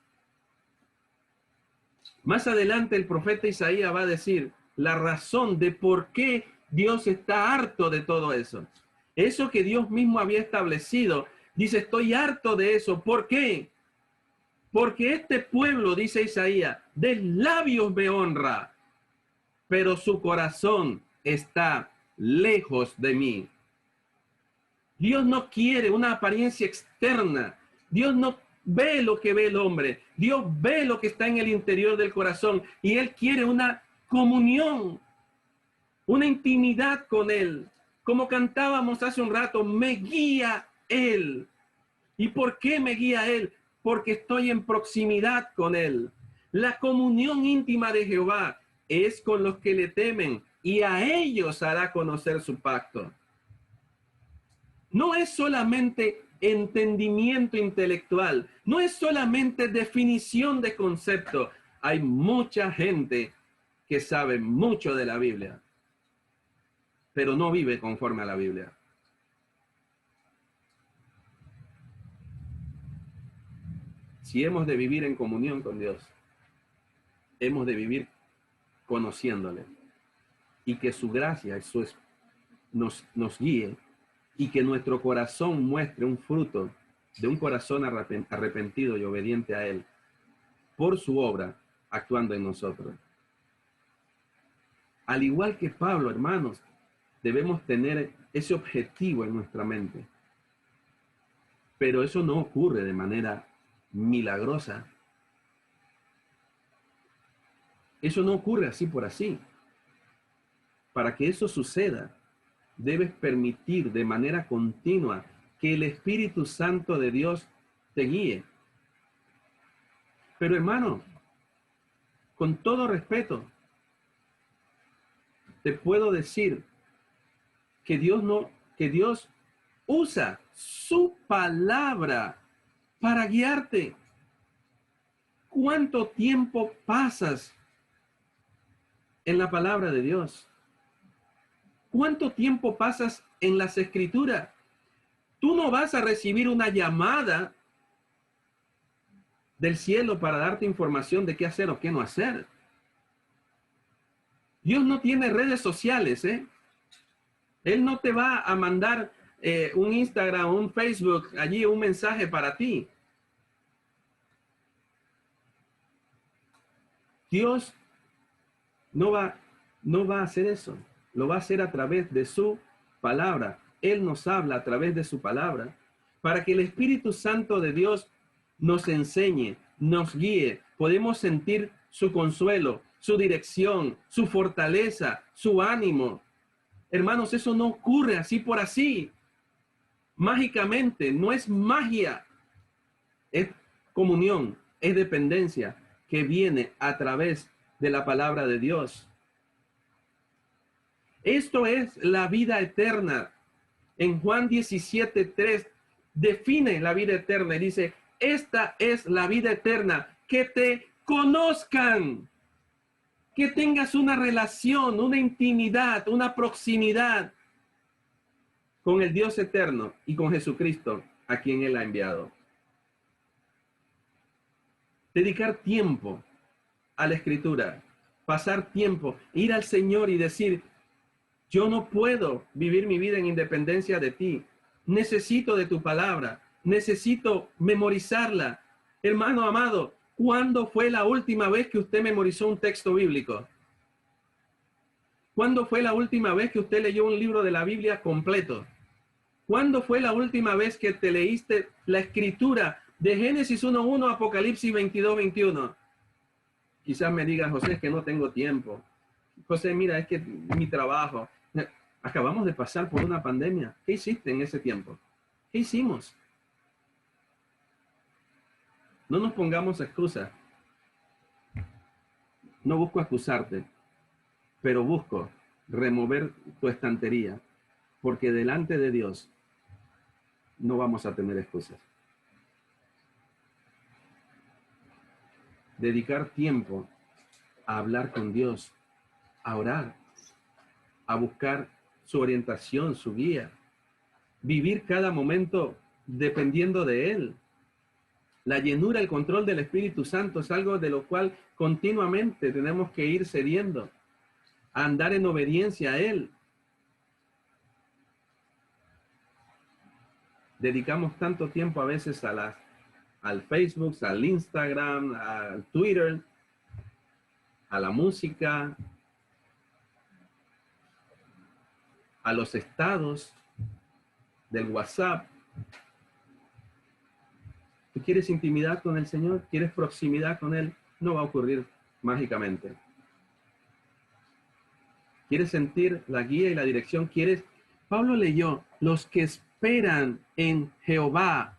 Más adelante el profeta Isaías va a decir la razón de por qué Dios está harto de todo eso. Eso que Dios mismo había establecido. Dice, estoy harto de eso. ¿Por qué? Porque este pueblo, dice Isaías, de labios me honra, pero su corazón está lejos de mí. Dios no quiere una apariencia externa. Dios no ve lo que ve el hombre. Dios ve lo que está en el interior del corazón. Y Él quiere una comunión, una intimidad con Él. Como cantábamos hace un rato, me guía Él. ¿Y por qué me guía Él? Porque estoy en proximidad con Él. La comunión íntima de Jehová es con los que le temen, y a ellos hará conocer su pacto. No es solamente entendimiento intelectual, no es solamente definición de concepto. Hay mucha gente que sabe mucho de la Biblia, pero no vive conforme a la Biblia. Si hemos de vivir en comunión con Dios, hemos de vivir conociéndole, y que su gracia nos guíe, y que nuestro corazón muestre un fruto de un corazón arrepentido y obediente a Él por su obra actuando en nosotros. Al igual que Pablo, hermanos, debemos tener ese objetivo en nuestra mente. Pero eso no ocurre de manera milagrosa. Eso no ocurre así por así. Para que eso suceda, debes permitir de manera continua que el Espíritu Santo de Dios te guíe. Pero hermano, con todo respeto, te puedo decir que Dios usa su palabra para guiarte. ¿Cuánto tiempo pasas en la palabra de Dios? ¿Cuánto tiempo pasas en las Escrituras? Tú no vas a recibir una llamada del cielo para darte información de qué hacer o qué no hacer. Dios no tiene redes sociales, ¿eh? Él no te va a mandar un Instagram, un Facebook, allí un mensaje para ti. Dios no va a hacer eso. Lo va a hacer a través de su palabra. Él nos habla a través de su palabra para que el Espíritu Santo de Dios nos enseñe, nos guíe. Podemos sentir su consuelo, su dirección, su fortaleza, su ánimo. Hermanos, eso no ocurre así por así. Mágicamente, no es magia. Es comunión, es dependencia que viene a través de la palabra de Dios. Esto es la vida eterna. En Juan 17:3 define la vida eterna y dice, esta es la vida eterna, que te conozcan, que tengas una relación, una intimidad, una proximidad con el Dios eterno y con Jesucristo, a quien Él ha enviado. Dedicar tiempo a la Escritura, pasar tiempo, ir al Señor y decir, yo no puedo vivir mi vida en independencia de ti. Necesito de tu palabra, necesito memorizarla. Hermano amado, ¿cuándo fue la última vez que usted memorizó un texto bíblico? ¿Cuándo fue la última vez que usted leyó un libro de la Biblia completo? ¿Cuándo fue la última vez que te leíste la escritura de Génesis 1:1 a Apocalipsis 22:21? Quizás me digas, José, es que no tengo tiempo. José, mira, es que mi trabajo. Acabamos de pasar por una pandemia. ¿Qué hiciste en ese tiempo? ¿Qué hicimos? No nos pongamos excusas. No busco acusarte, pero busco remover tu estantería, porque delante de Dios no vamos a tener excusas. Dedicar tiempo a hablar con Dios, a orar, a buscar su orientación, su guía. Vivir cada momento dependiendo de Él. La llenura, el control del Espíritu Santo es algo de lo cual continuamente tenemos que ir cediendo, a andar en obediencia a Él. Dedicamos tanto tiempo a veces al Facebook, al Instagram, al Twitter, a la música, a los estados del WhatsApp. ¿Tú quieres intimidad con el Señor? ¿Quieres proximidad con Él? No va a ocurrir mágicamente. ¿Quieres sentir la guía y la dirección? ¿Quieres? Pablo leyó, los que esperan en Jehová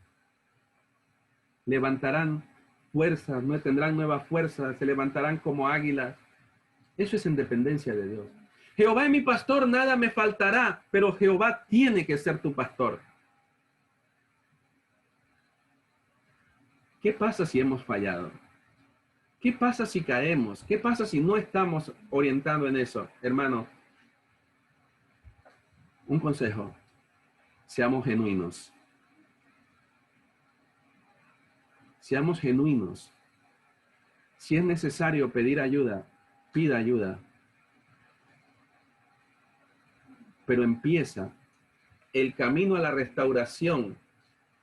levantarán fuerzas, no tendrán nueva fuerza, se levantarán como águilas. Eso es en dependencia de Dios. Jehová es mi pastor, nada me faltará, pero Jehová tiene que ser tu pastor. ¿Qué pasa si hemos fallado? ¿Qué pasa si caemos? ¿Qué pasa si no estamos orientando en eso? Hermano, un consejo, seamos genuinos. Seamos genuinos. Si es necesario pedir ayuda, pida ayuda. Pero empieza el camino a la restauración,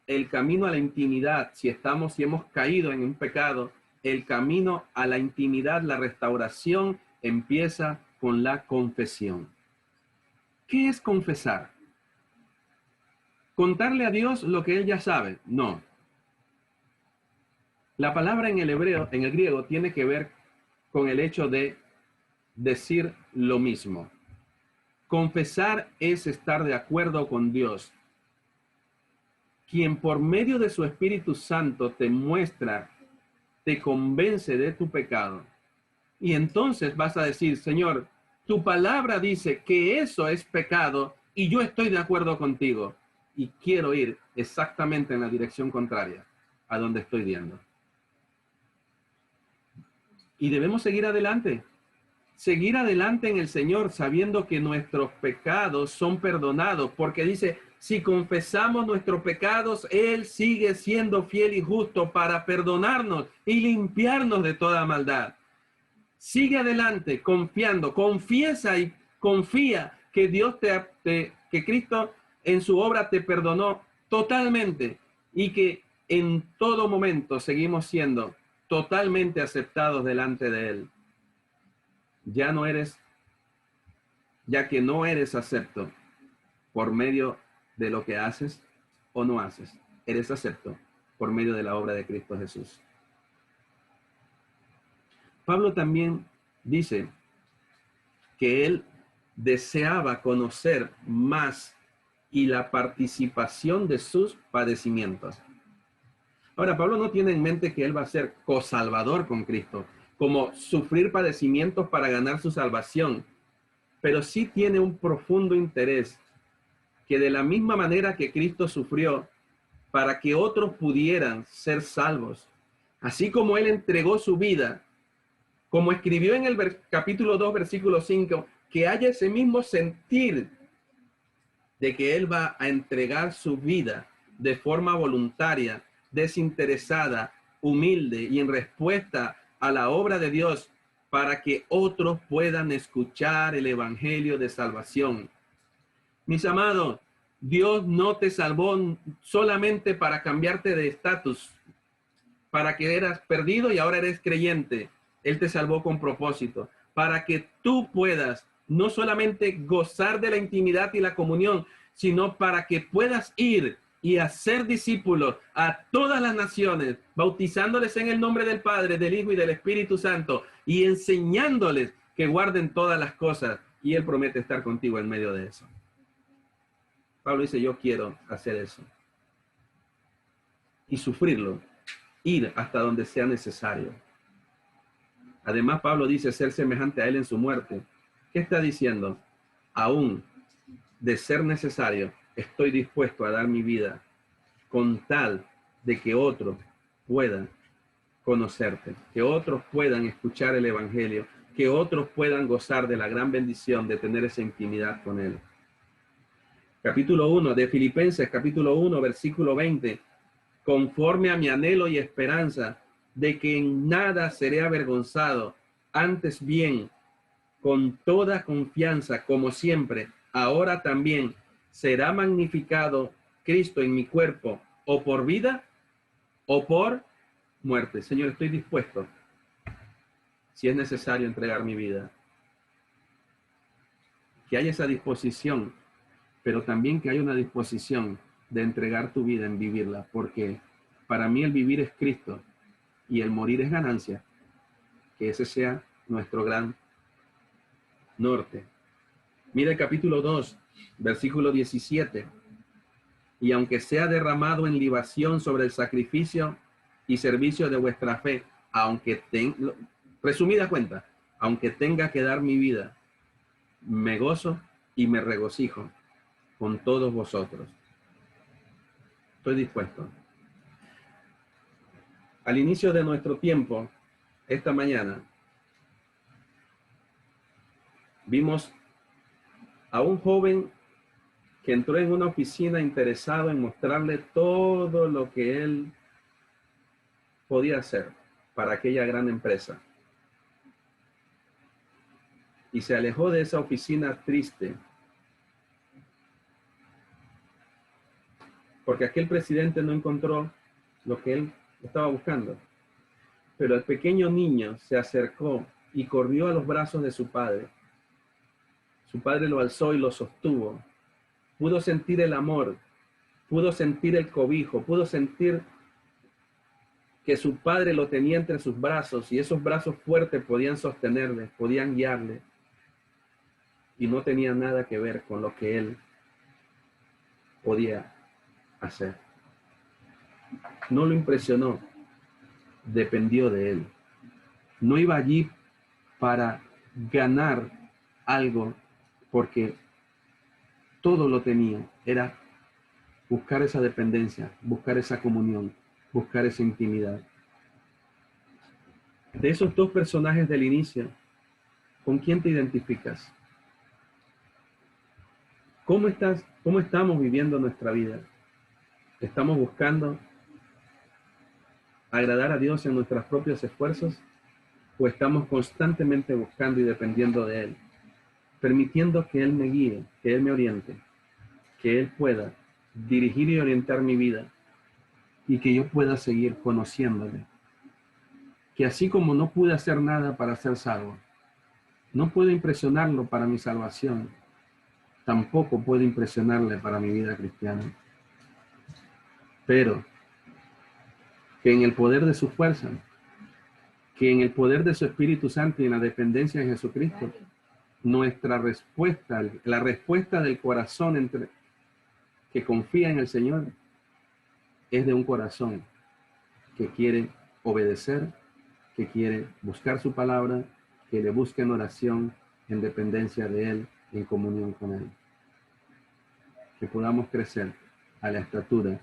el camino a la intimidad. Si hemos caído en un pecado, el camino a la intimidad, la restauración, empieza con la confesión. ¿Qué es confesar? ¿Contarle a Dios lo que Él ya sabe? No. La palabra en el hebreo, en el griego, tiene que ver con el hecho de decir lo mismo. Confesar es estar de acuerdo con Dios, quien por medio de su Espíritu Santo te muestra, te convence de tu pecado. Y entonces vas a decir, Señor, tu palabra dice que eso es pecado y yo estoy de acuerdo contigo y quiero ir exactamente en la dirección contraria a donde estoy viendo. Y debemos seguir adelante en el Señor, sabiendo que nuestros pecados son perdonados, porque dice, si confesamos nuestros pecados, Él sigue siendo fiel y justo para perdonarnos y limpiarnos de toda maldad. Sigue adelante confiando, confiesa y confía que Dios que Cristo en su obra te perdonó totalmente y que en todo momento seguimos siendo totalmente aceptados delante de Él. Ya que no eres acepto por medio de lo que haces o no haces, eres acepto por medio de la obra de Cristo Jesús. Pablo también dice que él deseaba conocer más y la participación de sus padecimientos. Ahora, Pablo no tiene en mente que él va a ser cosalvador con Cristo, como sufrir padecimientos para ganar su salvación, pero sí tiene un profundo interés que de la misma manera que Cristo sufrió para que otros pudieran ser salvos, así como Él entregó su vida, como escribió en el capítulo 2, versículo 5, que haya ese mismo sentir de que Él va a entregar su vida de forma voluntaria, desinteresada, humilde y en respuesta a la obra de Dios para que otros puedan escuchar el evangelio de salvación. Mis amados, Dios no te salvó solamente para cambiarte de estatus, para que eras perdido y ahora eres creyente. Él te salvó con propósito, para que tú puedas no solamente gozar de la intimidad y la comunión, sino para que puedas ir y hacer discípulos a todas las naciones, bautizándoles en el nombre del Padre, del Hijo y del Espíritu Santo, y enseñándoles que guarden todas las cosas. Y Él promete estar contigo en medio de eso. Pablo dice, yo quiero hacer eso. Y sufrirlo, ir hasta donde sea necesario. Además, Pablo dice ser semejante a Él en su muerte. ¿Qué está diciendo? Aún de ser necesario, estoy dispuesto a dar mi vida con tal de que otros puedan conocerte, que otros puedan escuchar el evangelio, que otros puedan gozar de la gran bendición de tener esa intimidad con Él. Capítulo 1 de Filipenses, capítulo 1, versículo 20. Conforme a mi anhelo y esperanza de que en nada seré avergonzado, antes bien, con toda confianza, como siempre, ahora también será magnificado Cristo en mi cuerpo, o por vida o por muerte. Señor, estoy dispuesto, si es necesario, entregar mi vida. Que haya esa disposición, pero también que haya una disposición de entregar tu vida en vivirla, porque para mí el vivir es Cristo y el morir es ganancia. Que ese sea nuestro gran norte. Mira el capítulo 2, versículo 17. Y aunque sea derramado en libación sobre el sacrificio y servicio de vuestra fe, resumida cuenta, aunque tenga que dar mi vida, me gozo y me regocijo con todos vosotros. Estoy dispuesto. Al inicio de nuestro tiempo, esta mañana, vimos a un joven que entró en una oficina interesado en mostrarle todo lo que él podía hacer para aquella gran empresa. Y se alejó de esa oficina triste, porque aquel presidente no encontró lo que él estaba buscando. Pero el pequeño niño se acercó y corrió a los brazos de su padre. Su padre lo alzó y lo sostuvo. Pudo sentir el amor, pudo sentir el cobijo, pudo sentir que su padre lo tenía entre sus brazos y esos brazos fuertes podían sostenerle, podían guiarle. Y no tenía nada que ver con lo que él podía hacer. No lo impresionó, dependió de él. No iba allí para ganar algo porque todo lo tenía. Era buscar esa dependencia, buscar esa comunión, buscar esa intimidad. De esos dos personajes del inicio, ¿con quién te identificas? ¿Cómo estamos viviendo nuestra vida? ¿Estamos buscando agradar a Dios en nuestros propios esfuerzos? ¿O estamos constantemente buscando y dependiendo de Él? Permitiendo que Él me guíe, que Él me oriente, que Él pueda dirigir y orientar mi vida y que yo pueda seguir conociéndole. Que así como no pude hacer nada para ser salvo, no puedo impresionarlo para mi salvación, tampoco puedo impresionarle para mi vida cristiana. Pero que en el poder de su fuerza, que en el poder de su Espíritu Santo y en la dependencia de Jesucristo, nuestra respuesta, la respuesta del corazón que confía en el Señor, es de un corazón que quiere obedecer, que quiere buscar su palabra, que le busque en oración, en dependencia de Él, en comunión con Él. que podamos crecer a la estatura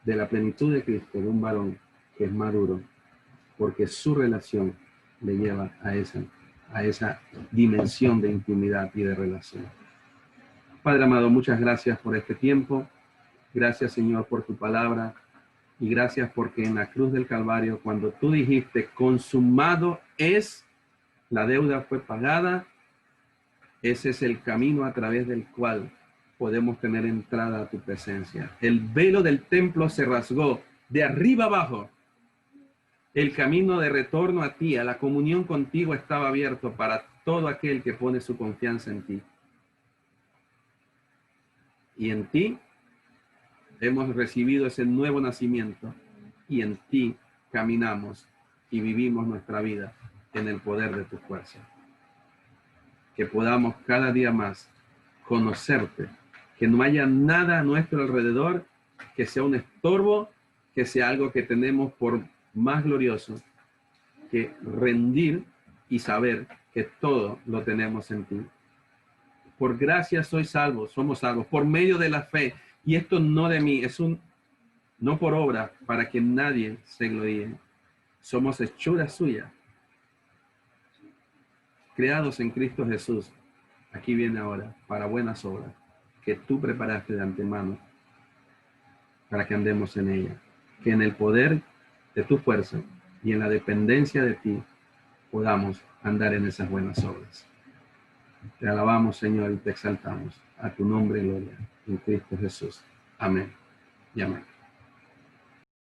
de la plenitud de Cristo, de un varón que es maduro, porque su relación le lleva a esa dimensión de intimidad y de relación. Padre amado, muchas gracias por este tiempo. Gracias, Señor, por tu palabra. Y gracias porque en la cruz del Calvario, cuando tú dijiste, consumado es, la deuda fue pagada, ese es el camino a través del cual podemos tener entrada a tu presencia. El velo del templo se rasgó de arriba abajo. El camino de retorno a ti, a la comunión contigo, estaba abierto para todo aquel que pone su confianza en ti. Y en ti hemos recibido ese nuevo nacimiento y en ti caminamos y vivimos nuestra vida en el poder de tu fuerza. Que podamos cada día más conocerte, que no haya nada a nuestro alrededor que sea un estorbo, que sea algo que tenemos por más glorioso que rendir y saber que todo lo tenemos en ti. Por gracia soy salvo, somos salvos, por medio de la fe. Y esto no de mí, no por obra, para que nadie se gloríe. Somos hechura suya, creados en Cristo Jesús. Aquí viene ahora, para buenas obras, que tú preparaste de antemano, para que andemos en ella. Que en el poder de tu fuerza y en la dependencia de ti, podamos andar en esas buenas obras. Te alabamos, Señor, y te exaltamos. A tu nombre, gloria, en Cristo Jesús. Amén y amén.